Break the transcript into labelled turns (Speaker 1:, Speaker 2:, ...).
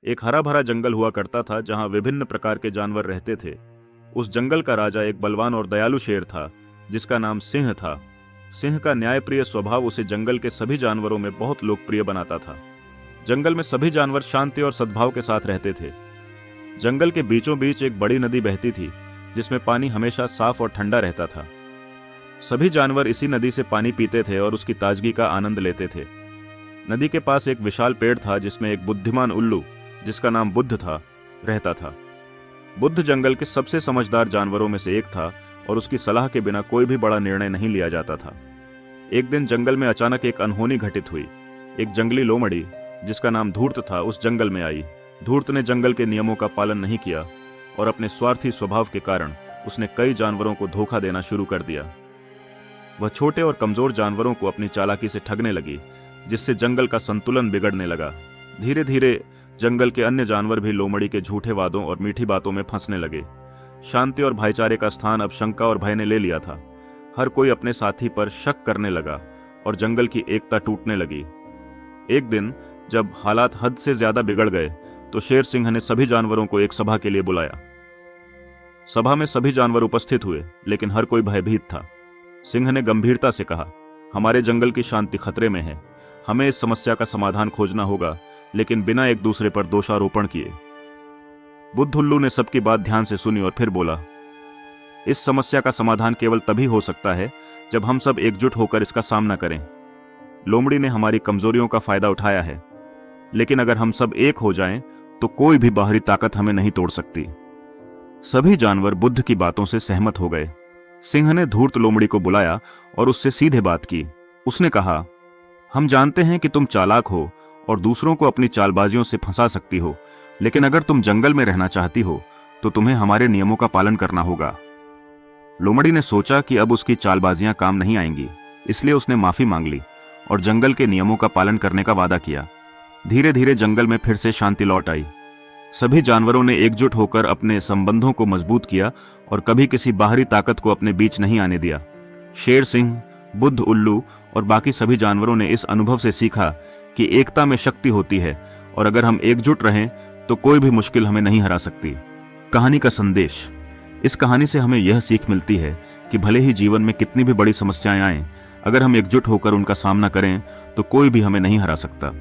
Speaker 1: एक हरा भरा जंगल हुआ करता था जहां विभिन्न प्रकार के जानवर रहते थे। उस जंगल का राजा एक बलवान और दयालु शेर था जिसका नाम सिंह था। सिंह का न्यायप्रिय स्वभाव उसे जंगल के सभी जानवरों में बहुत लोकप्रिय बनाता था। जंगल में सभी जानवर शांति और सद्भाव के साथ रहते थे। जंगल के बीचों बीच एक बड़ी नदी बहती थी जिसमें पानी हमेशा साफ और ठंडा रहता था। सभी जानवर इसी नदी से पानी पीते थे और उसकी ताजगी का आनंद लेते थे। नदी के पास एक विशाल पेड़ था जिसमें एक बुद्धिमान उल्लू, जिसका नाम बुद्ध था, रहता था। बुद्ध जंगल के सबसे समझदार जानवरों में से एक था और उसकी सलाह के बिना कोई भी बड़ा निर्णय नहीं लिया जाता था। एक दिन जंगल में अचानक एक अनहोनी घटित हुई। एक जंगली लोमड़ी जिसका नाम धूर्त था उस जंगल में आई। धूर्त ने जंगल के नियमों का पालन नहीं किया और अपने स्वार्थी स्वभाव के कारण उसने कई जानवरों को धोखा देना शुरू कर दिया। वह छोटे और कमजोर जानवरों को अपनी चालाकी से ठगने लगी, जिससे जंगल का संतुलन बिगड़ने लगा। धीरे धीरे जंगल के अन्य जानवर भी लोमड़ी के झूठे वादों और मीठी बातों में फंसने लगे। शांति और भाईचारे का स्थान अब शंका और भय ने ले लिया था। हर कोई अपने साथी पर शक करने लगा और जंगल की एकता टूटने लगी। एक दिन जब हालात हद से ज्यादा बिगड़ गए तो शेर सिंह ने सभी जानवरों को एक सभा के लिए बुलाया। सभा में सभी जानवर उपस्थित हुए, लेकिन हर कोई भयभीत था। सिंह ने गंभीरता से कहा, हमारे जंगल की शांति खतरे में है। हमें इस समस्या का समाधान खोजना होगा, लेकिन बिना एक दूसरे पर दोषारोपण किए। बुद्ध उल्लू ने सबकी बात ध्यान से सुनी और फिर बोला, इस समस्या का समाधान केवल तभी हो सकता है जब हम सब एकजुट होकर इसका सामना करें। लोमड़ी ने हमारी कमजोरियों का फायदा उठाया है, लेकिन अगर हम सब एक हो जाएं, तो कोई भी बाहरी ताकत हमें नहीं तोड़ सकती। सभी जानवर बुद्ध की बातों से सहमत हो गए। सिंह ने धूर्त लोमड़ी को बुलाया और उससे सीधे बात की। उसने कहा, हम जानते हैं कि तुम चालाक हो और दूसरों को अपनी चालबाजियों से फंसा सकती हो, लेकिन अगर तुम जंगल में रहना चाहती हो तो तुम्हें हमारे नियमों का पालन करना होगा। लोमड़ी ने सोचा कि अब उसकी चालबाजियां काम नहीं आएंगी, इसलिए उसने माफी मांग ली और जंगल के नियमों का पालन करने का वादा किया। धीरे धीरे जंगल में फिर से शांति लौट आई। सभी जानवरों ने एकजुट होकर अपने संबंधों को मजबूत किया और कभी किसी बाहरी ताकत को अपने बीच नहीं आने दिया। शेर सिंह, बुद्ध उल्लू और बाकी सभी जानवरों ने इस अनुभव से सीखा कि एकता में शक्ति होती है और अगर हम एकजुट रहें तो कोई भी मुश्किल हमें नहीं हरा सकती। कहानी का संदेश। इस कहानी से हमें यह सीख मिलती है कि भले ही जीवन में कितनी भी बड़ी समस्याएं आएं, अगर हम एकजुट होकर उनका सामना करें तो कोई भी हमें नहीं हरा सकता।